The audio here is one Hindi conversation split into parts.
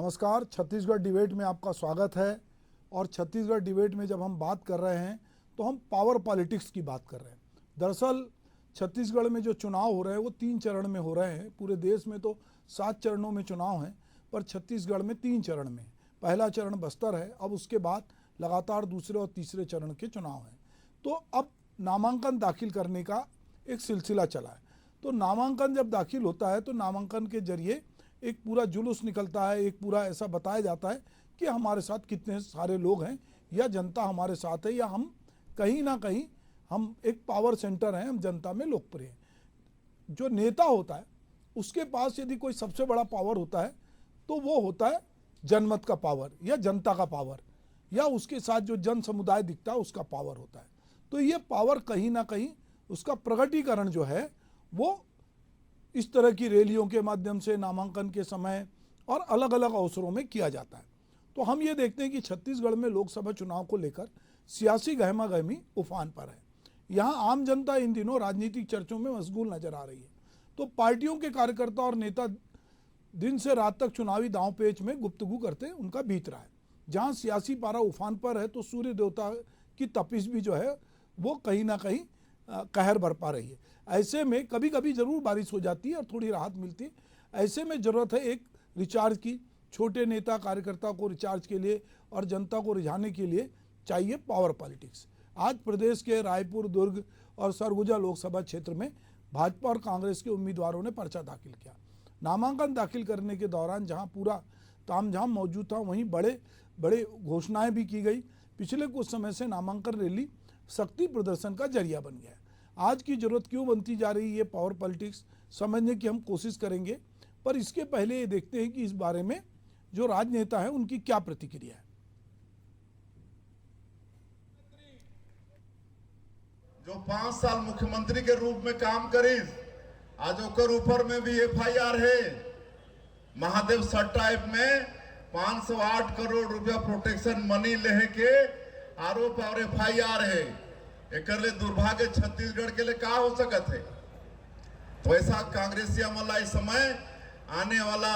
नमस्कार, छत्तीसगढ़ डिबेट में आपका स्वागत है। और छत्तीसगढ़ डिबेट में जब हम बात कर रहे हैं तो हम पावर पॉलिटिक्स की बात कर रहे हैं। दरअसल छत्तीसगढ़ में जो चुनाव हो रहे हैं वो 3 चरण में हो रहे हैं। पूरे देश में तो 7 चरणों में चुनाव हैं, पर छत्तीसगढ़ में 3 चरण में। पहला चरण बस्तर है, अब उसके बाद लगातार दूसरे और तीसरे चरण के चुनाव हैं। तो अब नामांकन दाखिल करने का एक सिलसिला चला है। तो नामांकन जब दाखिल होता है तो नामांकन के जरिए एक पूरा जुलूस निकलता है, एक पूरा ऐसा बताया जाता है कि हमारे साथ कितने सारे लोग हैं, या जनता हमारे साथ है, या हम कहीं ना कहीं हम एक पावर सेंटर हैं, हम जनता में लोकप्रिय हैं। जो नेता होता है उसके पास यदि कोई सबसे बड़ा पावर होता है तो वो होता है जनमत का पावर या जनता का पावर, या उसके साथ जो जन समुदाय दिखता है उसका पावर होता है। तो ये पावर कहीं ना कहीं उसका प्रकटीकरण जो है वो इस तरह की रैलियों के माध्यम से, नामांकन के समय और अलग अलग अवसरों में किया जाता है। तो हम ये देखते हैं कि छत्तीसगढ़ में लोकसभा चुनाव को लेकर सियासी गहमा गहमी उफान पर है। यहाँ आम जनता इन दिनों राजनीतिक चर्चों में मशगूल नजर आ रही है। तो पार्टियों के कार्यकर्ता और नेता दिन से रात तक चुनावी दांव पेच में गुफ्तगू करते उनका बीत रहा है। जहाँ सियासी पारा उफान पर है तो सूर्य देवता की तपिश भी जो है वो कहीं ना कहीं कहर बरपा रही है। ऐसे में कभी कभी ज़रूर बारिश हो जाती है और थोड़ी राहत मिलती है। ऐसे में ज़रूरत है एक रिचार्ज की। छोटे नेता कार्यकर्ता को रिचार्ज के लिए और जनता को रिझाने के लिए चाहिए पावर पॉलिटिक्स। आज प्रदेश के रायपुर, दुर्ग और सरगुजा लोकसभा क्षेत्र में भाजपा और कांग्रेस के उम्मीदवारों ने पर्चा दाखिल किया। नामांकन दाखिल करने के दौरान जहां पूरा तामझाम मौजूद था, वहीं बड़े बड़े घोषणाएं भी की गई। पिछले कुछ समय से नामांकन रैली शक्ति प्रदर्शन का जरिया बन गया है। आज की जरूरत क्यों बनती जा रही है पावर पॉलिटिक्स, समझने की हम कोशिश करेंगे। पर इसके पहले ये देखते हैं कि इस बारे में जो राजनेता है उनकी क्या प्रतिक्रिया है। जो 5 साल मुख्यमंत्री के रूप में काम करी, आज ओकर ऊपर में भी FIR है। महादेव सट्टा ऐप में 508 करोड़ रुपया प्रोटेक्शन मनी लेहे के आरोप और FIR है। एक दुर्भाग्य छत्तीसगढ़ के लिए का हो सकत है। तो ऐसा कांग्रेसिया मला इस समय आने वाला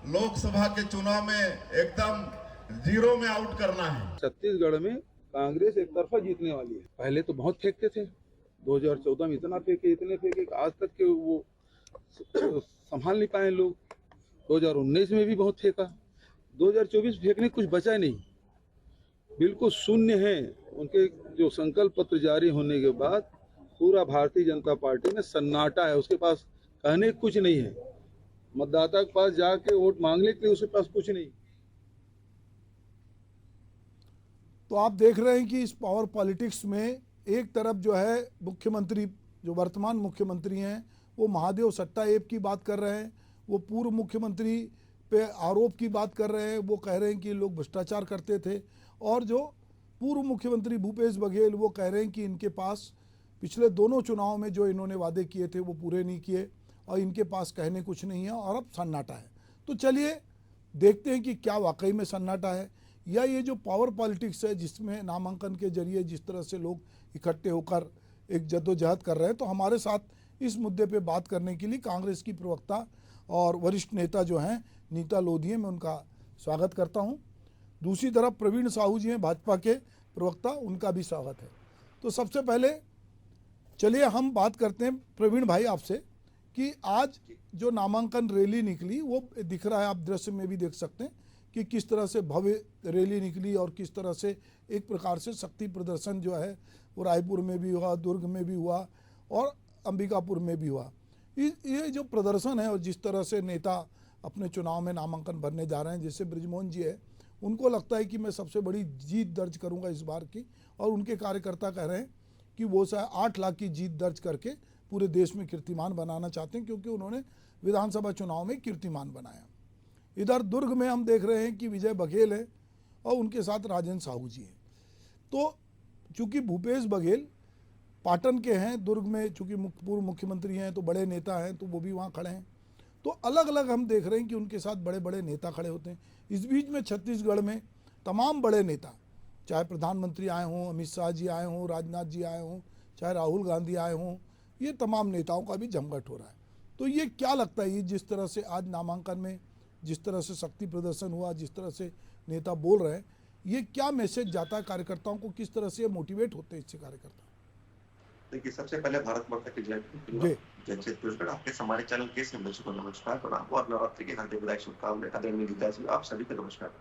लोकसभा के चुनाव में एकदम जीरो में आउट करना है। छत्तीसगढ़ में कांग्रेस एक तरफा जीतने वाली है। पहले तो बहुत फेंकते थे, 2014 में इतना फेंके, इतने फेंके आज तक के वो संभाल नहीं पाए लोग। 2019 में भी बहुत फेंका, 2024 फेंकने कुछ बचा नहीं, बिल्कुल शून्य है। उनके जो संकल्प पत्र जारी होने के बाद पूरा भारतीय जनता पार्टी में सन्नाटा है। उसके पास कहने कुछ नहीं है, मतदाता के पास जाके वोट मांगने के लिए उसके पास कुछ नहीं। तो आप देख रहे हैं कि इस पावर पॉलिटिक्स में एक तरफ जो है मुख्यमंत्री, जो वर्तमान मुख्यमंत्री हैं, वो महादेव सट्टा ऐप की बात कर रहे हैं। वो पूर्व मुख्यमंत्री पे आरोप की बात कर रहे हैं। वो कह रहे हैं कि लोग भ्रष्टाचार करते थे। और जो पूर्व मुख्यमंत्री भूपेश बघेल, वो कह रहे हैं कि इनके पास पिछले दोनों चुनाव में जो इन्होंने वादे किए थे वो पूरे नहीं किए और इनके पास कहने कुछ नहीं है और अब सन्नाटा है। तो चलिए देखते हैं कि क्या वाकई में सन्नाटा है, या ये जो पावर पॉलिटिक्स है जिसमें नामांकन के जरिए जिस तरह से लोग इकट्ठे होकर एक जद्दोजहद कर रहे हैं। तो हमारे साथ इस मुद्दे पे बात करने के लिए कांग्रेस की प्रवक्ता और वरिष्ठ नेता जो हैं नीता लोधी, मैं उनका स्वागत करता हूं। दूसरी तरफ प्रवीण साहू जी हैं भाजपा के प्रवक्ता, उनका भी स्वागत है। तो सबसे पहले चलिए हम बात करते हैं प्रवीण भाई आपसे कि आज जो नामांकन रैली निकली वो दिख रहा है, आप दृश्य में भी देख सकते हैं कि किस तरह से भव्य रैली निकली और किस तरह से एक प्रकार से शक्ति प्रदर्शन जो है वो रायपुर में भी हुआ, दुर्ग में भी हुआ और अंबिकापुर में भी हुआ। ये जो प्रदर्शन है और जिस तरह से नेता अपने चुनाव में नामांकन भरने जा रहे हैं, जैसे बृजमोहन जी है, उनको लगता है कि मैं सबसे बड़ी जीत दर्ज करूंगा इस बार की, और उनके कार्यकर्ता कह रहे हैं कि वो शायद 8 लाख की जीत दर्ज करके पूरे देश में कीर्तिमान बनाना चाहते हैं, क्योंकि उन्होंने विधानसभा चुनाव में कीर्तिमान बनाया। इधर दुर्ग में हम देख रहे हैं कि विजय बघेल है और उनके साथ राजेंद्र साहू जी हैं। तो चूंकि भूपेश बघेल पाटन के हैं, दुर्ग में चूंकि पूर्व मुख्यमंत्री हैं तो बड़े नेता हैं, तो वो भी वहाँ खड़े हैं। तो अलग अलग हम देख रहे हैं कि उनके साथ बड़े बड़े नेता खड़े होते हैं। इस बीच में छत्तीसगढ़ में तमाम बड़े नेता, चाहे प्रधानमंत्री आए हों, अमित शाह जी आए हों, राजनाथ जी आए हों, चाहे राहुल गांधी आए हों, ये तमाम नेताओं का भी जमघट हो रहा है। तो ये क्या लगता है, ये जिस तरह से आज नामांकन में जिस तरह से शक्ति प्रदर्शन हुआ, जिस तरह से नेता बोल रहे हैं, ये क्या मैसेज जाता है कार्यकर्ताओं को, किस तरह से मोटिवेट होते हैं इससे कार्यकर्ता? देखिए, सबसे पहले भारत माता की जय। जी। जय छत्तीसगढ़। आपके हमारे चैनल के सदस्यों को नमस्कार और आपको और नवरात्रि की हार्दिक बधाई, शुभकामनाएं। आदरणीय गीता जी, आप सभी को नमस्कार।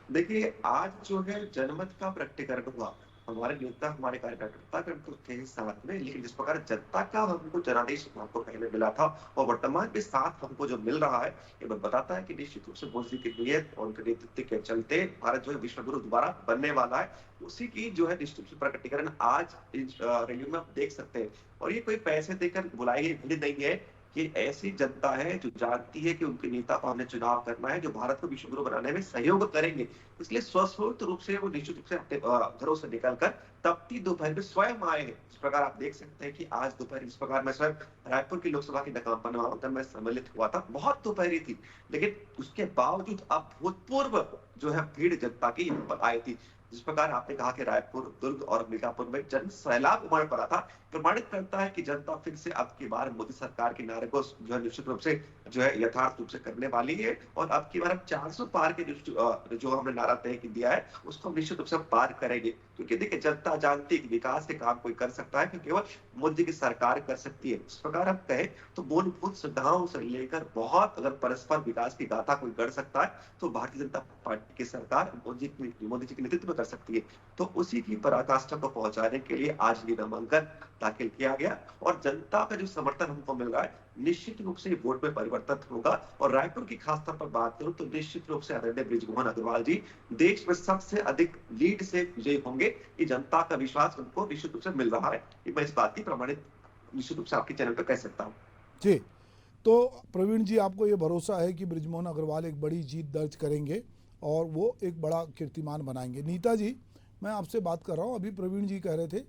देखिए, आज जो है जनमत का प्रकटीकरण हुआ, हमारे नेता हमारे कार्यकर्ता के साथ में, लेकिन जिस प्रकार जनता का हमको जनादेश हमको पहले मिला था और वर्तमान के साथ हमको जो मिल रहा है, ये बताता है कि निश्चित रूप से मोदी की नीयत और उनके नेतृत्व के चलते भारत जो है विश्व गुरु दोबारा बनने वाला है। उसी की जो है निश्चित रूप से प्रकटीकरण आज इस रैली में आप देख सकते हैं। और ये कोई पैसे देकर बुलाई गई भीड़ नहीं है, कि ऐसी जनता है जो जानती है कि उनके नेता को हमने चुनाव करना है जो भारत को विश्व गुरु बनाने में सहयोग करेंगे। इसलिए स्वस्फूर्त रूप से वो निश्चित रूप से अपने घरों से निकलकर तपती दोपहर में स्वयं आए हैं। इस प्रकार आप देख सकते हैं कि आज दोपहर इस प्रकार मैं स्वयं रायपुर की लोकसभा की नामांकन में सम्मिलित हुआ था। बहुत दोपहरी थी, लेकिन उसके बावजूद अभूतपूर्व जो है भीड़ जनता की यहाँ पर आई थी। जिस प्रकार आपने कहा कि रायपुर, दुर्ग और अंबिकापुर में जन सैलाब उमड़ पड़ा था, प्रमाणित करता है कि जनता फिर से अब की बार मोदी सरकार के नारे को जो है निश्चित रूप से जो है यथार्थ रूप से करने वाली है। और अब की बार 400 पार के जो हमने नारा तय दिया है उसको हम निश्चित रूप से पार करेंगे। क्योंकि देखिए, जनता जानती है कि विकास के काम कोई कर सकता है कि केवल मोदी की सरकार कर सकती है। इस प्रकार हम कहें तो मूलभूत सुविधाओं से लेकर बहुत अगर परस्पर विकास की गाथा कोई कर सकता है तो भारतीय जनता पार्टी की सरकार मोदी जी के नेतृत्व में कर सकती है। तो उसी की पराकाष्ठा को पहुंचाने के लिए आज ये नामांकन दाखिल किया गया और जनता का जो समर्थन हमको मिल रहा है, निश्चित रूप से वोट में परिवर्तन होगा। और रायपुर की खासतौर पर बात करूं तो निश्चित रूप से आदरणीय बृजमोहन अग्रवाल जी देश में सबसे अधिक लीड से विजयी होंगे। ये जनता का विश्वास उनको निश्चित रूप से मिल रहा है। मैं इस बात की प्रमाणित निश्चित रूप से आपके चैनल पर कह सकता हूँ। जी, तो प्रवीण जी, आपको ये भरोसा है कि बृजमोहन अग्रवाल एक बड़ी जीत दर्ज करेंगे और वो एक बड़ा कीर्तिमान बनाएंगे? नीता जी, मैं आपसे बात कर रहा हूँ। अभी प्रवीण जी कह रहे थे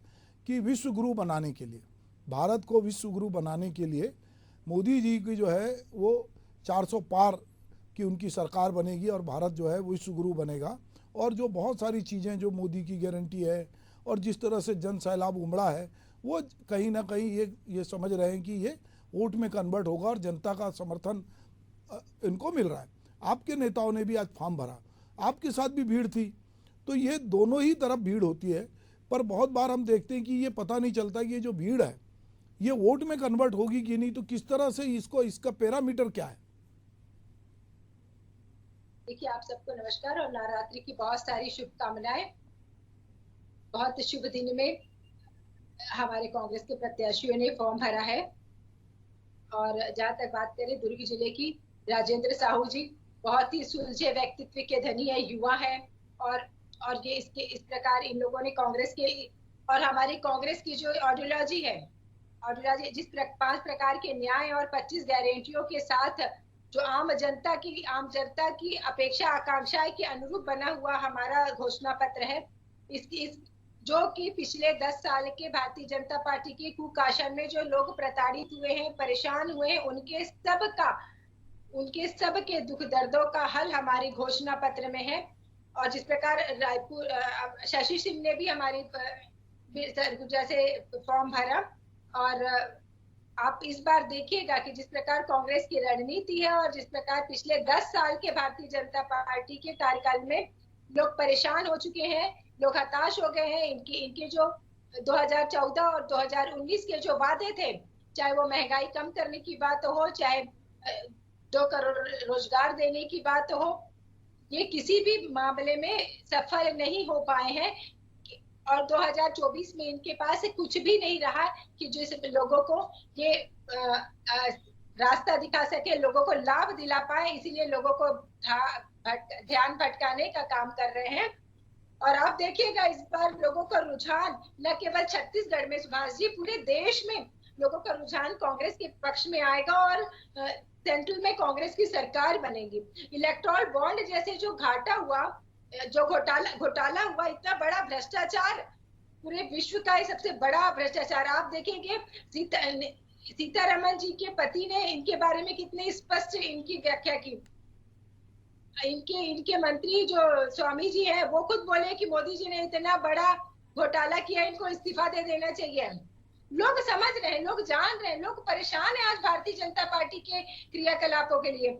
कि विश्व गुरु बनाने के लिए, भारत को विश्व गुरु बनाने के लिए मोदी जी की जो है वो 400 पार की उनकी सरकार बनेगी और भारत जो है विश्व गुरु बनेगा। और जो बहुत सारी चीज़ें जो मोदी की गारंटी है और जिस तरह से जन सैलाब उमड़ा है, वो कहीं ना कहीं ये समझ रहे हैं कि ये वोट में कन्वर्ट होगा और जनता का समर्थन इनको मिल रहा है। आपके नेताओं ने भी आज फॉर्म भरा, आपके साथ भी भीड़ थी, तो ये दोनों ही तरफ भीड़ होती है। पर बहुत बार हम देखते हैं कि ये पता नहीं चलता कि ये जो भीड़ है ये वोट में कन्वर्ट होगी कि नहीं। तो किस तरह से इसका पैरामीटर क्या है? देखिए, आप सबको नमस्कार और नवरात्रि की बहुत सारी शुभकामनाएं। बहुत शुभ दिन में हमारे कांग्रेस के प्रत्याशियों ने फॉर्म भरा है। और जहां तक बात करें दुर्ग जिले की, राजेंद्र साहू जी बहुत ही सुलझे व्यक्तित्व के धनी है, युवा है। और ये इस प्रकार इन लोगों ने कांग्रेस के और हमारी कांग्रेस की जो आइडियोलॉजी है, जिस 5 प्रकार के न्याय और 25 गारंटियों के साथ जो आम जनता की अपेक्षा आकांक्षाएं के अनुरूप बना हुआ हमारा घोषणा पत्र है, जो कि पिछले 10 साल के भारतीय जनता पार्टी के कुशासन में जो लोग प्रताड़ित हुए हैं, परेशान हुए हैं, उनके सब के दुख दर्दों का हल हमारी घोषणा पत्र में है। और जिस प्रकार रायपुर शशि सिंह ने भी हमारी जैसे फॉर्म भरा। और आप इस बार देखिएगा कि जिस प्रकार कांग्रेस की रणनीति है और जिस प्रकार पिछले 10 साल के भारतीय जनता पार्टी के कार्यकाल में लोग परेशान हो चुके हैं, लोग हताश हो गए हैं। इनके जो 2014 और 2019 के जो वादे थे, चाहे वो महंगाई कम करने की बात हो, चाहे 2 करोड़ रोजगार देने की बात हो, ये किसी भी मामले में सफल नहीं हो पाए हैं। और 2024 में इनके पास कुछ भी नहीं रहा कि जिस लोगों को ये रास्ता दिखा सके, लोगों को लाभ दिला पाए। इसीलिए लोगों को ध्यान भटकाने का काम कर रहे हैं। और आप देखिएगा इस बार लोगों का रुझान न केवल छत्तीसगढ़ में, सुभाष जी, पूरे देश में लोगों का रुझान कांग्रेस के पक्ष में आएगा और सेंट्रल में कांग्रेस की सरकार बनेगी। इलेक्टोरल बॉन्ड जैसे जो घाटा हुआ, जो घोटाला हुआ, इतना बड़ा भ्रष्टाचार, पूरे विश्व का ही सबसे बड़ा भ्रष्टाचार। आप देखेंगे सीतारमन जी के पति ने इनके बारे में कितने स्पष्ट इनकी व्याख्या की। इनके मंत्री जो स्वामी जी हैं, वो खुद बोले कि मोदी जी ने इतना बड़ा घोटाला किया, इनको इस्तीफा दे देना चाहिए। लोग समझ रहे हैं, लोग जान रहे हैं, लोग परेशान हैं आज भारतीय जनता पार्टी के क्रियाकलापों के लिए।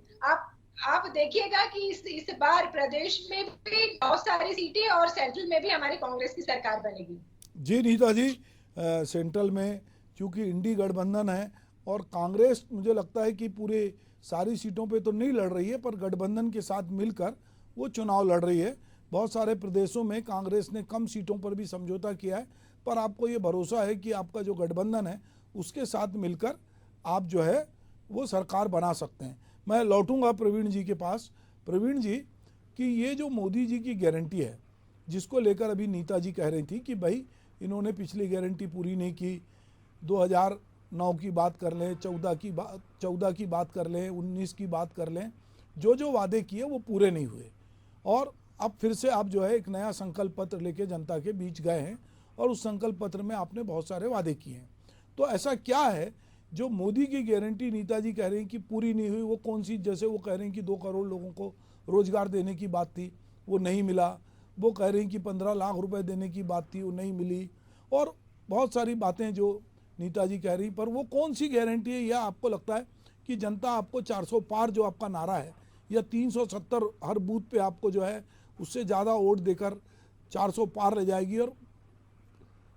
आप देखिएगा कि इस बार प्रदेश में भी बहुत सारी सीटें और सेंट्रल में भी हमारी कांग्रेस की सरकार बनेगी। जी नीता जी, सेंट्रल में चूंकि इंडी गठबंधन है और कांग्रेस मुझे लगता है कि पूरे सारी सीटों पे तो नहीं लड़ रही है, पर गठबंधन के साथ मिलकर वो चुनाव लड़ रही है। बहुत सारे प्रदेशों में कांग्रेस ने कम सीटों पर भी समझौता किया है, पर आपको ये भरोसा है कि आपका जो गठबंधन है उसके साथ मिलकर आप जो है वो सरकार बना सकते हैं। मैं लौटूंगा प्रवीण जी के पास। प्रवीण जी, कि ये जो मोदी जी की गारंटी है जिसको लेकर अभी नीता जी कह रही थी कि भाई इन्होंने पिछली गारंटी पूरी नहीं की, 2009 की बात कर लें, 14 की बात कर लें, 19 की बात कर लें, जो वादे किए वो पूरे नहीं हुए और अब फिर से आप जो है एक नया संकल्प पत्र लेके जनता के बीच गए हैं और उस संकल्प पत्र में आपने बहुत सारे वादे किए हैं। तो ऐसा क्या है जो मोदी की गारंटी नीता जी कह रही हैं कि पूरी नहीं हुई? वो कौन सी? जैसे वो कह रही हैं कि 2 करोड़ लोगों को रोजगार देने की बात थी, वो नहीं मिला। वो कह रही हैं कि 15 लाख रुपए देने की बात थी, वो नहीं मिली। और बहुत सारी बातें जो नीता जी कह रही, पर वो कौन सी गारंटी है? या आपको लगता है कि जनता आपको 400 पार जो आपका नारा है, या 370 हर बूथ पे आपको जो है उससे ज़्यादा वोट देकर 400 पार ले जाएगी और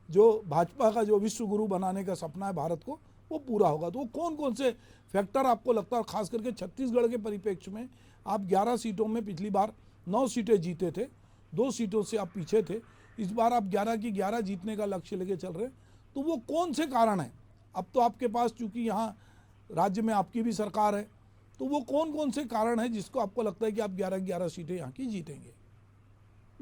जो भाजपा का जो विश्व गुरु बनाने का सपना है भारत को, वो पूरा होगा? तो वो कौन कौन से फैक्टर आपको लगता है, खास करके छत्तीसगढ़ के परिप्रेक्ष्य में? आप 11 सीटों में पिछली बार 9 सीटें जीते थे, 2 सीटों से आप पीछे थे, इस बार आप 11 की 11 जीतने का लक्ष्य लेके चल रहे हैं। तो वो कौन से कारण हैं? अब तो आपके पास चूंकि यहाँ राज्य में आपकी भी सरकार है, तो वो कौन कौन से कारण हैं जिसको आपको लगता है कि आप 11-11 सीटें यहाँ की जीतेंगे?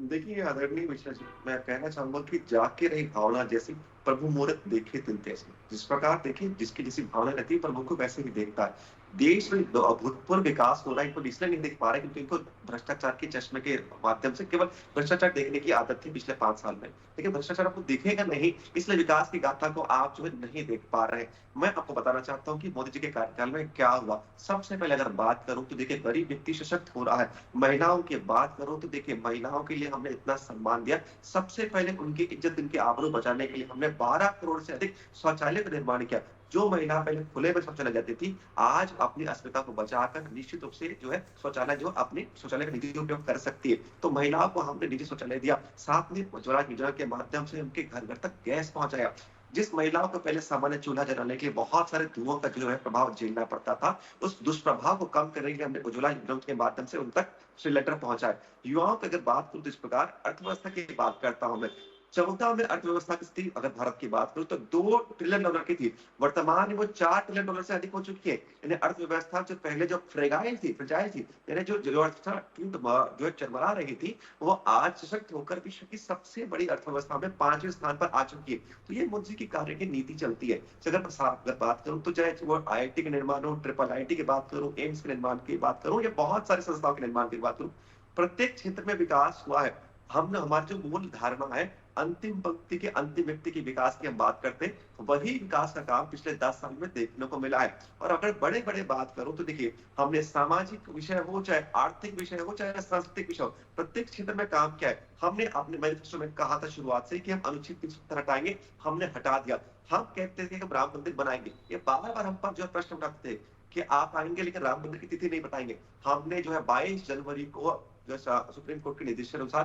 देखिए आदरणीय मिश्रा जी, मैं कहना चाहूंगा कि जाके रही भावना जैसी प्रभु मुहूर्त देखे तिल तैसे। जिस प्रकार देखिए जिसकी जैसी भावना रहती है प्रभु को वैसे ही देखता है। देश में अभूतपूर्व विकास हो रहा है, इनको इसलिए नहीं देख पा रहे क्योंकि इनको भ्रष्टाचार के चश्मे के माध्यम से केवल भ्रष्टाचार देखने की आदत थी पिछले 5 साल में। लेकिन भ्रष्टाचार आपको दिखेगा नहीं, इसलिए विकास की गाथा को आप जो है नहीं देख पा रहे हैं। मैं आपको बताना चाहता हूँ कि मोदी जी के कार्यकाल में क्या हुआ। सबसे पहले अगर बात करूं तो देखिए गरीब व्यक्ति सशक्त हो रहा है। महिलाओं की बात करूं तो देखिए महिलाओं के लिए हमने इतना सम्मान दिया। सबसे पहले उनकी इज्जत, उनकी आबरू बचाने के लिए हमने 12 करोड़ से अधिक शौचालय का निर्माण किया। जो महिला पहले खुले में शौचालय जाती थी, आज अपनी अस्मिता को बचाकर निश्चित रूप से जो है शौचालय जो अपने शौचालय का निजी उपयोग कर सकती है। तो महिलाओं को हमने निजी शौचालय दिया। साथ में उज्ज्वला योजना के माध्यम से उनके घर घर तक गैस पहुंचाया। जिस महिलाओं को पहले सामान्य चूल्हा जलाने के लिए बहुत सारे धुओं का जो है प्रभाव झेलना पड़ता था, उस दुष्प्रभाव को कम करने के लिए हमने उज्ज्वला योजना के माध्यम से उन तक सिलेंडर पहुंचाए। युवाओं की अगर बात करूं तो इस प्रकार अर्थव्यवस्था की बात करता हूं मैं। 14 में अर्थव्यवस्था की स्थिति अगर भारत की बात करूं तो $2 ट्रिलियन की थी, वर्तमान में वो $4 ट्रिलियन से अधिक हो चुकी है। यानी अर्थव्यवस्था जो पहले जो फ्रेजाइल थी यानी जो अर्थव्यवस्था जो चरमरा रही थी, वो आज सशक्त होकर विश्व की सबसे बड़ी अर्थव्यवस्था में 5वें स्थान पर आ चुकी है। तो ये मोदी जी की कार्य की नीति चलती है। अगर बात करूं तो चाहे वो IIT के निर्माण हो, ट्रिपल IIT की बात करूं, एम्स के निर्माण की बात करूं, या बहुत सारी संस्थाओं के निर्माण की बात करूं, प्रत्येक क्षेत्र में विकास हुआ है। हमने हमारी जो मूल धारणा है अंतिम पंक्ति के अंतिम व्यक्ति के विकास की हम बात करते हैं, वही विकास का काम पिछले 10 साल में देखने को मिला है। और अगर बड़े बड़े बात करूं तो देखिए हमने सामाजिक विषय हो, चाहे आर्थिक विषय हो, चाहे सांस्कृतिक विषय हो, प्रत्येक क्षेत्र में काम किया है। हमने अपने मैनिफेस्टो में कहा था शुरुआत से कि हम अनुच्छेद 370 हटाएंगे, हमने हटा दिया। हम कहते थे कि हम राम मंदिर बनाएंगे, ये बार बार हम पर जो प्रश्न उठाते थे कि आप आएंगे लेकिन राम मंदिर की तिथि नहीं बताएंगे। हमने जो है 22 जनवरी को जो सुप्रीम कोर्ट के निर्देशानुसार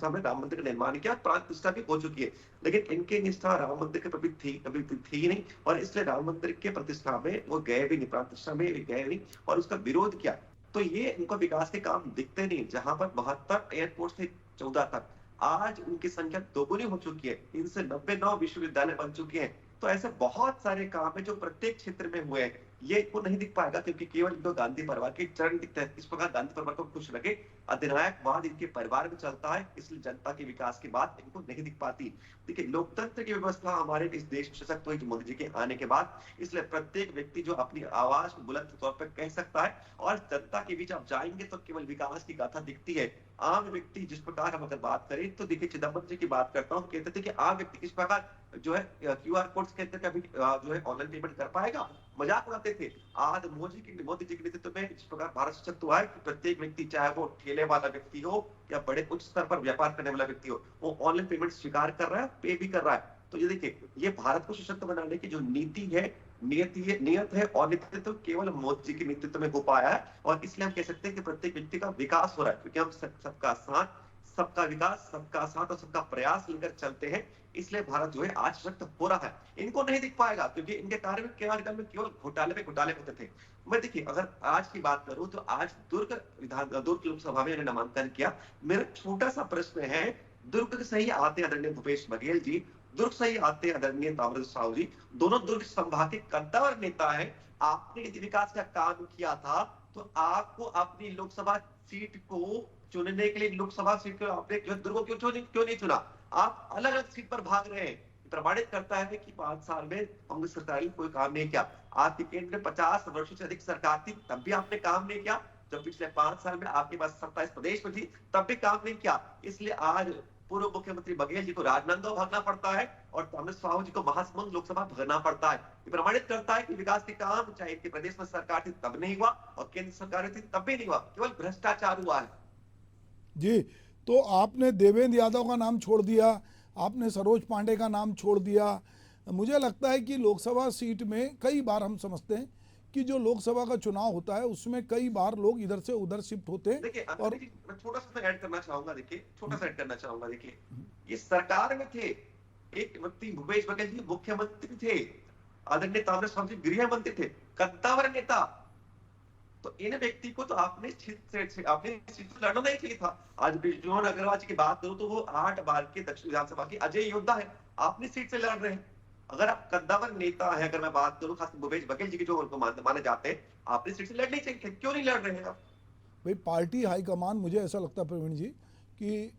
हमने राम मंदिर का निर्माण किया, प्राण प्रतिष्ठा भी हो चुकी है। लेकिन इनकी निष्ठा राम मंदिर के प्रति कभी थी नहीं, और इसलिए राम मंदिर के प्रतिष्ठा में वो गए भी नहीं, प्राण प्रतिष्ठा में गए नहीं और उसका विरोध किया। तो ये इनको विकास के काम दिखते नहीं। जहां पर 72 एयरपोर्ट थे 14 तक, आज उनकी संख्या दोगुनी हो चुकी है। इनसे 99 विश्वविद्यालय बन चुके हैं। तो ऐसे बहुत सारे काम है जो प्रत्येक क्षेत्र में हुए हैं। ये इनको नहीं दिख पाएगा क्योंकि केवल इनको गांधी परिवार के चरण दिखते हैं। इस प्रकार गांधी परिवार को खुश रखे, अधिनायकवाद इनके परिवार में चलता है, इसलिए जनता के विकास की बात इनको नहीं दिख पाती। देखिए लोकतंत्र की व्यवस्था हमारे इस देश में सशक्त हुई मोदी जी के आने के बाद, इसलिए प्रत्येक व्यक्ति जो अपनी आवाज को बुलंद तौर पर कह सकता है और जनता के बीच आप जाएंगे तो केवल विकास की गाथा दिखती है। आम व्यक्ति जिस प्रकार हम अगर बात करें तो देखिए चिदम्बरम जी की बात करता हूँ, कहते थे कि आम व्यक्ति किस प्रकार जो है QR कोड्स के अंदर कभी जो है ऑनलाइन पेमेंट कर पाएगा, मजाक उड़ाते थे। आज मोदी जी के नेतृत्व में इस प्रकार भारत सशक्त हुआ है कि प्रत्येक व्यक्ति, चाहे वो ठेले वाला व्यक्ति हो या बड़े उच्च स्तर पर व्यापार करने वाला व्यक्ति हो, वो ऑनलाइन पेमेंट स्वीकार कर रहा है, पे भी कर रहा है। तो ये देखिए ये भारत को सशक्त बनाने की जो नीति है नियत है और नेतृत्व केवल मोदी जी के नेतृत्व में हो पाया है। और इसलिए हम कह सकते हैं कि प्रत्येक व्यक्ति का विकास हो रहा है, क्योंकि हम सबका साथ, सबका विकास, सबका साथ और सबका प्रयास लेकर चलते हैं। इसलिए भारत जो है आज सशक्त हो रहा है। इनको नहीं दिख पाएगा क्योंकि इनके कार्यकाल में केवल घोटाले पे घोटाले होते थे। मैं देखिए, अगर आज की बात करूं तो आज दुर्ग लोकसभा में नामांकन किया। मेरा छोटा सा प्रश्न है, दुर्ग से ही आते आदरणीय भूपेश बघेल जी, दुर्ग से ही आते आदरणीय ताम्रध्वज साहू जी, दोनों दुर्ग संभाग के कद्दावर नेता है। आपने यदि विकास का काम किया था तो आपको अपनी लोकसभा सीट को चुनने के लिए, लोकसभा सीट को आपने दुर्ग को क्यों नहीं चुना? आप अलग अलग सीट पर भाग रहे हैं। प्रमाणित करता है कि 5 साल में कांग्रेस सरकार ने कोई काम नहीं किया। आपके केंद्र में 50 वर्षों से अधिक सरकार थी, तब भी आपने काम नहीं किया। जब पिछले 5 साल में आपके पास सत्ता इस प्रदेश में थी, तब भी काम नहीं किया। इसलिए आज पूर्व मुख्यमंत्री बघेल जी को राजनांदगांव भागना पड़ता है और ताम्रध्वज साहू जी को महासमुंद लोकसभा भागना पड़ता है। ये प्रमाणित करता है कि विकास के काम चाहे इनके प्रदेश में सरकार थी तब नहीं हुआ और केंद्र सरकार थी तब भी नहीं हुआ, केवल भ्रष्टाचार हुआ है। जी, तो आपने देवेंद्र यादव का नाम छोड़ दिया, आपने सरोज पांडे का नाम छोड़ दिया। मुझे लगता है कि लोकसभा सीट में कई बार हम समझते हैं कि जो लोकसभा का चुनाव होता है उसमें कई बार लोग इधर से उधर शिफ्ट होते हैं। देखिए, और मैं छोटा सा ऐड करना चाहूंगा। देखिए, ये सरकार में थे, एक व्यक्ति भूपेश बघेल जी मुख्यमंत्री थे, आदरणीय ताम्रध्वज साहू जी गृह मंत्री थे, कद्दावर नेता। तो इन व्यक्ति को तो आपने सीट से लड़ना नहीं चाहिए था। आज बृजमोहन अग्रवाल जी की बात करूं तो वो 8 बार के दक्षिण विधानसभा के अजय योद्धा है, आपने सीट से लड़ रहे हैं। अगर आप कद्दावर नेता है, अगर मैं बात करूं खास भूपेश बघेल जी की जो उनको माने जाते हैं, आपने सीट से लड़नी चाहिए, क्यों नहीं लड़ रहे हैं आप? भाई, पार्टी हाईकमान, मुझे ऐसा लगता है प्रवीण जी कि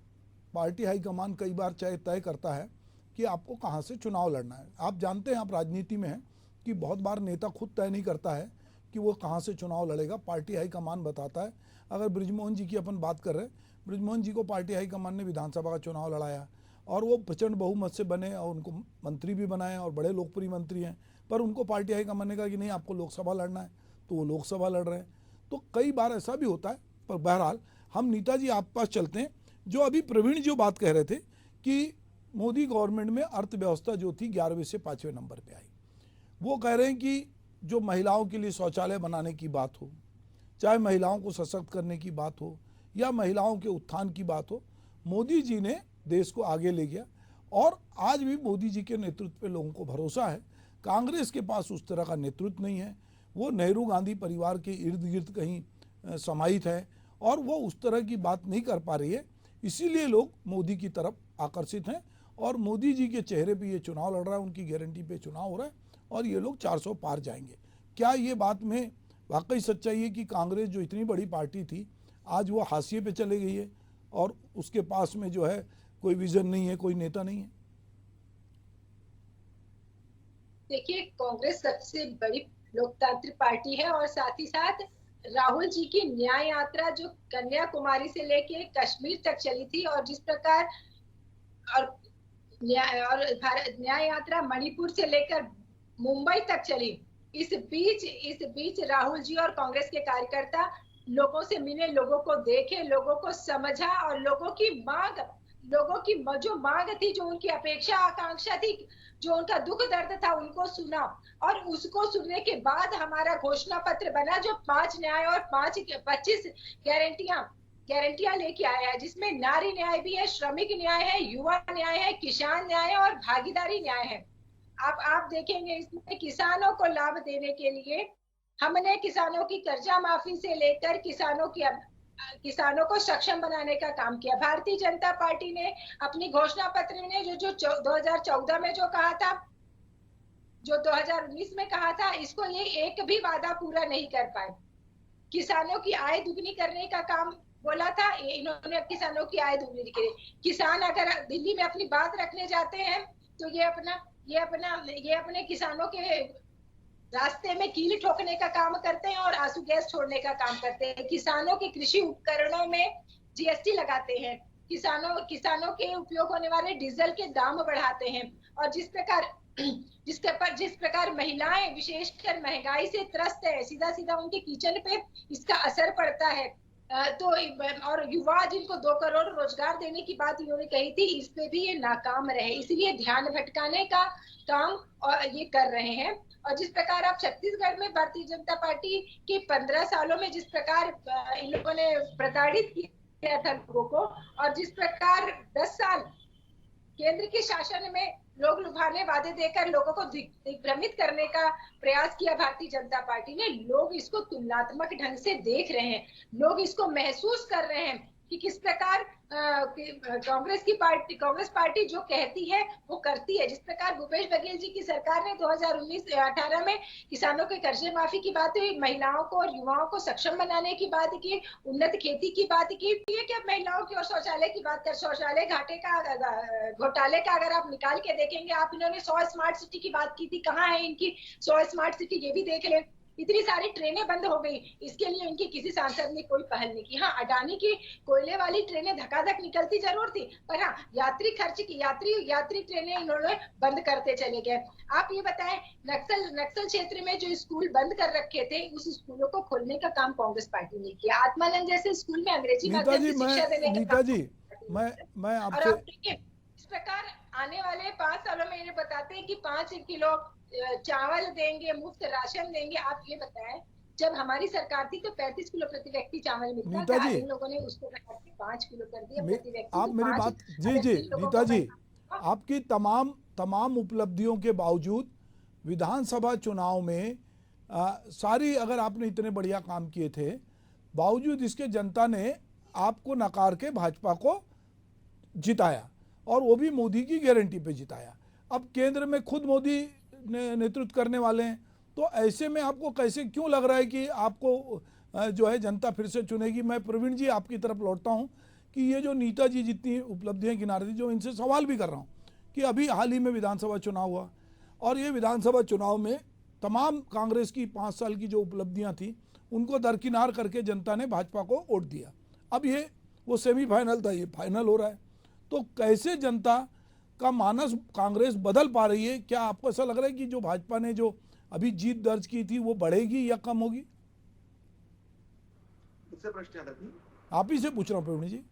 पार्टी हाईकमान कई बार तय करता है कि आपको कहाँ से चुनाव लड़ना है। आप जानते हैं, आप राजनीति में हैं कि बहुत बार नेता खुद तय नहीं करता है कि वो कहाँ से चुनाव लड़ेगा, पार्टी हाईकमान बताता है। अगर बृजमोहन जी की अपन बात कर रहे हैं, बृजमोहन जी को पार्टी हाईकमान ने विधानसभा का चुनाव लड़ाया और वो प्रचंड बहुमत से बने और उनको मंत्री भी बनाए और बड़े लोकप्रिय मंत्री हैं। पर उनको पार्टी हाईकमान ने कहा कि नहीं, आपको लोकसभा लड़ना है, तो वो लोकसभा लड़ रहे हैं। तो कई बार ऐसा भी होता है। पर बहरहाल हम नीता जी आप पास चलते हैं। जो अभी प्रवीण जो बात कह रहे थे कि मोदी गवर्नमेंट में अर्थव्यवस्था जो थी 11वें से 5वें नंबर पे आई, वो कह रहे हैं कि जो महिलाओं के लिए शौचालय बनाने की बात हो, चाहे महिलाओं को सशक्त करने की बात हो या महिलाओं के उत्थान की बात हो, मोदी जी ने देश को आगे ले गया। और आज भी मोदी जी के नेतृत्व पे लोगों को भरोसा है। कांग्रेस के पास उस तरह का नेतृत्व नहीं है, वो नेहरू गांधी परिवार के इर्द गिर्द कहीं समाहित है और वो उस तरह की बात नहीं कर पा रही है। इसीलिए लोग मोदी की तरफ आकर्षित हैं और मोदी जी के चेहरे पे ये चुनाव लड़ रहा है, उनकी गारंटी पे चुनाव हो रहा है और ये लोग 400 पार जाएंगे। क्या ये बात में वाकई सच्चाई है कि कांग्रेस जो इतनी बड़ी पार्टी थी आज वो हाशिए पे चले गई है और उसके पास में जो है कोई विजन नहीं है, कोई नेता नहीं है? देखिए, कांग्रेस सबसे बड़ी लोकतांत्रिक पार्टी है और साथ ही साथ राहुल जी की न्याय यात्रा जो कन्याकुमारी से लेके कश्मीर तक चली थी और जिस प्रकार और न्याय यात्रा मणिपुर से लेकर मुंबई तक चली, इस बीच राहुल जी और कांग्रेस के कार्यकर्ता लोगों से मिले, लोगों को देखे, लोगों को समझा और लोगों की जो मांग थी, जो उनकी अपेक्षा आकांक्षा थी, जो उनका दुख दर्द था, उनको सुना और उसको सुनने के बाद हमारा घोषणा पत्र बना जो 5 न्याय और 25 गारंटियां लेके आया है, जिसमें नारी न्याय भी है, श्रमिक न्याय है, युवा न्याय है, किसान न्याय है और भागीदारी न्याय है। आप देखेंगे इसमें किसानों को लाभ देने के लिए हमने किसानों की कर्जा माफी से लेकर किसानों को सक्षम बनाने का काम किया। भारतीय जनता पार्टी ने अपनी घोषणा पत्र में जो 2014 में जो कहा था, जो 2019 में कहा था, इसको ये एक भी वादा पूरा नहीं कर पाए। किसानों की आय दुगनी करने का काम बोला था इन्होंने, किसानों की आय दुगनी करे। किसान अगर दिल्ली में अपनी बात रखने जाते हैं तो ये अपने किसानों के रास्ते में कील ठोकने का काम करते हैं और आंसू गैस छोड़ने का काम करते हैं। किसानों के कृषि उपकरणों में जीएसटी लगाते हैं, किसानों के उपयोग होने वाले डीजल के दाम बढ़ाते हैं और जिस प्रकार महिलाएं विशेषकर महंगाई से त्रस्त है, सीधा उनके किचन पे इसका असर पड़ता है। तो और युवा जिनको 2 करोड़ रोजगार देने की बात इन्होंने कही थी, इस पे भी ये नाकाम रहे, इसलिए ध्यान भटकाने का काम और ये कर रहे हैं। और जिस प्रकार आप छत्तीसगढ़ में भारतीय जनता पार्टी के 15 सालों में जिस प्रकार इन लोगों ने प्रताड़ित किया था लोगों को, और जिस प्रकार 10 साल केंद्र के शासन में लोग लुभाने वादे देकर लोगों को दिग्भ्रमित करने का प्रयास किया भारतीय जनता पार्टी ने, लोग इसको तुलनात्मक ढंग से देख रहे हैं, लोग इसको महसूस कर रहे हैं कि किस प्रकार कांग्रेस पार्टी जो कहती है वो करती है। जिस प्रकार भूपेश बघेल जी की सरकार ने 2019-18 में किसानों के कर्जे माफी की बात हुई, महिलाओं को और युवाओं को सक्षम बनाने की बात की, उन्नत खेती की बात की, ये कि अब महिलाओं की और शौचालय की बात कर, शौचालय घोटाले का अगर आप निकाल के देखेंगे, आप इन्होंने 100 स्मार्ट सिटी की बात की थी, कहाँ है इनकी 100 स्मार्ट सिटी, ये भी देख ले। इतनी सारी ट्रेनें बंद हो गई, इसके लिए इनकी किसी सांसद ने कोई पहल नहीं की। हाँ, अडानी की कोयले वाली ट्रेनें धकाधक निकलती जरूर थी, पर हाँ यात्री खर्च की यात्री ट्रेनें इन्होंने बंद करते चले गए। आप ये बताएं, नक्सल क्षेत्र में जो स्कूल बंद कर रखे थे, उस स्कूलों को खोलने का काम कांग्रेस पार्टी ने किया। आत्मानंद जैसे स्कूल में अंग्रेजी माध्यम से शिक्षा देने का काम, मैं आपसे इस प्रकार आने वाले 5 सालों में इन्हें बताते हैं कि 5 किलो चावल देंगे, मुफ्त राशन देंगे। आप ये बताएं, जब हमारी सरकार थी तो 35 किलो प्रति व्यक्ति चावल मिलता था, इन लोगों ने उसको बढ़ा के 5 किलो कर दिया प्रति व्यक्ति। आप मेरी बात जी नीता जी, आपकी तमाम उपलब्धियों के बावजूद विधानसभा चुनाव में सारी, अगर आपने इतने बढ़िया काम किए थे, बावजूद इसके जनता ने आपको नकार के भाजपा को जिताया, और वो भी मोदी की गारंटी पे जिताया। अब केंद्र में खुद मोदी नेतृत्व करने वाले हैं, तो ऐसे में आपको कैसे, क्यों लग रहा है कि आपको जो है जनता फिर से चुनेगी? मैं प्रवीण जी आपकी तरफ लौटता हूं कि ये जो नीता जी जितनी उपलब्धियां गिना रही थी, जो इनसे सवाल भी कर रहा हूं कि अभी हाल ही में विधानसभा चुनाव हुआ, और ये विधानसभा चुनाव में तमाम कांग्रेस की 5 साल की जो उपलब्धियां थी उनको दरकिनार करके जनता ने भाजपा को वोट दिया। अब ये वो सेमीफाइनल था, ये फाइनल हो रहा है, तो कैसे जनता का मानस कांग्रेस बदल पा रही है? क्या आपको ऐसा लग रहा है कि जो भाजपा ने जो अभी जीत दर्ज की थी वो बढ़ेगी या कम होगी? प्रश्न आप ही से पूछ रहा हूँ प्रवीण जी।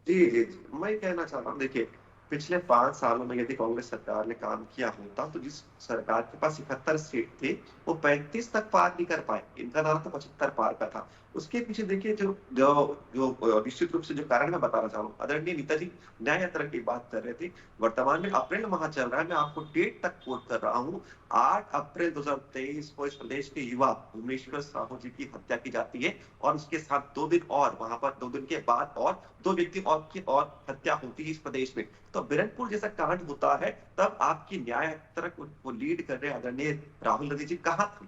जी, मैं कहना चाहता हूँ, देखिए पिछले 5 सालों में यदि कांग्रेस सरकार ने काम किया होता तो जिस सरकार के पास 71 सीट थे वो 35 तक पार नहीं कर पाए, इनका नारा तो 75 पार का था। उसके पीछे देखिए जो निश्चित रूप से जो कारण मैं बताना चाह रहा हूँ, आदरणीय नेताजी न्याय यात्रा की बात कर रहे थे। वर्तमान में अप्रैल माह चल रहा है, मैं आपको डेट तक कोट कर रहा हूँ। 8 अप्रैल 2023 को इस प्रदेश के युवा भुवनेश्वर साहू जी की हत्या की जाती है, और उसके साथ 2 दिन और वहां पर 2 दिन के बाद और 2 व्यक्ति और हत्या होती है इस प्रदेश में। तो बिरनपुर जैसा कांड होता है, तब आपकी न्याय यात्रा को लीड कर रहे आदरणीय राहुल गांधी जी कहाँ थे?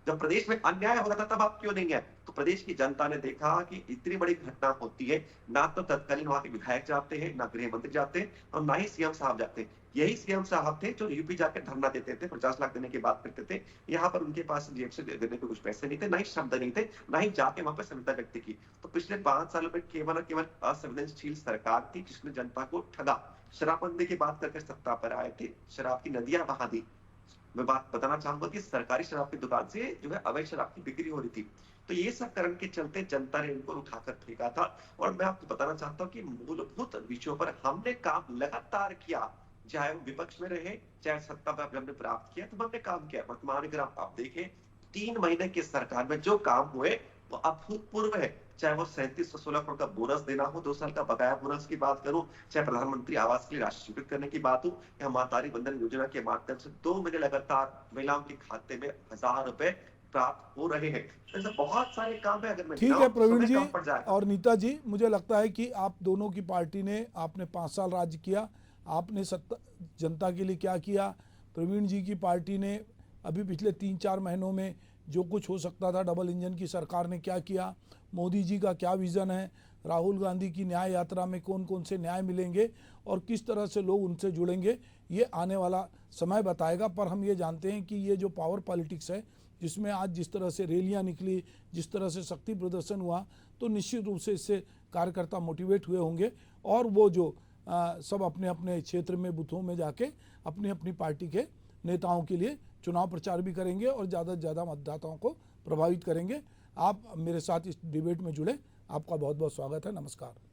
जब प्रदेश में अन्याय हो रहा था तब आप क्यों नहीं गए? तो प्रदेश की जनता ने देखा कि इतनी बड़ी घटना होती है, ना तो तत्कालीन वहां के विधायक जाते हैं, ना गृह मंत्री जाते हैं, और ना ही सीएम साहब जाते हैं। यही सीएम साहब थे जो यूपी जाकर धरना देते थे, 50 लाख देने की बात करते थे। यहाँ पर उनके पास जेब से देने को कुछ पैसे नहीं थे, ना ही शब्द नहीं थे, ना ही जाके वहां पर संविदा व्यक्त की। तो पिछले 5 सालों में केवल और केवल असंवेदनशील सरकार थी जिसने जनता को ठगा। शराबबंदी की बात करके सत्ता पर आए थे, शराब की नदियां बहा दी। मैं बात बताना चाहूंगा कि सरकारी शराब की दुकान से जो है अवैध शराब की बिक्री हो रही थी। तो ये सब कारण के चलते जनता ने इनको उठाकर फेंका था। और मैं आपको बताना चाहता हूँ कि मूलभूत विषयों पर हमने काम लगातार किया, चाहे वो विपक्ष में रहे, चाहे सत्ता पर हमने प्राप्त किया, तो हमने काम किया। वर्तमान अगर आप देखें, 3 महीने की सरकार में जो काम हुए वो अभूतपूर्व है। चाहे वो 3716 करोड़ का बोनस देना हो, 2 साल का बकाया बोनस की बात करूं, चाहे प्रधानमंत्री आवास के लिए राशि स्वीकृत करने की बात हो, या मातारी बंधन योजना के माध्यम से 2 महीने लगातार महिलाओं के खाते में 1000 रुपए प्राप्त हो रहे हैं। ऐसे बहुत सारे काम है। अगर मैं ठीक है प्रवीण जी और नीता जी, मुझे लगता है कि आप दोनों की पार्टी ने, आपने 5 साल राज्य किया, आपने जनता के लिए क्या किया, प्रवीण जी की पार्टी ने अभी पिछले 3-4 महीनों में जो कुछ हो सकता था, डबल इंजन की सरकार ने क्या किया, मोदी जी का क्या विज़न है, राहुल गांधी की न्याय यात्रा में कौन कौन से न्याय मिलेंगे और किस तरह से लोग उनसे जुड़ेंगे, ये आने वाला समय बताएगा। पर हम ये जानते हैं कि ये जो पावर पॉलिटिक्स है, जिसमें आज जिस तरह से रैलियां निकली, जिस तरह से शक्ति प्रदर्शन हुआ, तो निश्चित रूप से इससे कार्यकर्ता मोटिवेट हुए होंगे, और वो जो सब अपने अपने क्षेत्र में बूथों में जाके अपनी अपनी पार्टी के नेताओं के लिए चुनाव प्रचार भी करेंगे और ज़्यादा से ज़्यादा मतदाताओं को प्रभावित करेंगे। आप मेरे साथ इस डिबेट में जुड़े, आपका बहुत बहुत स्वागत है। नमस्कार।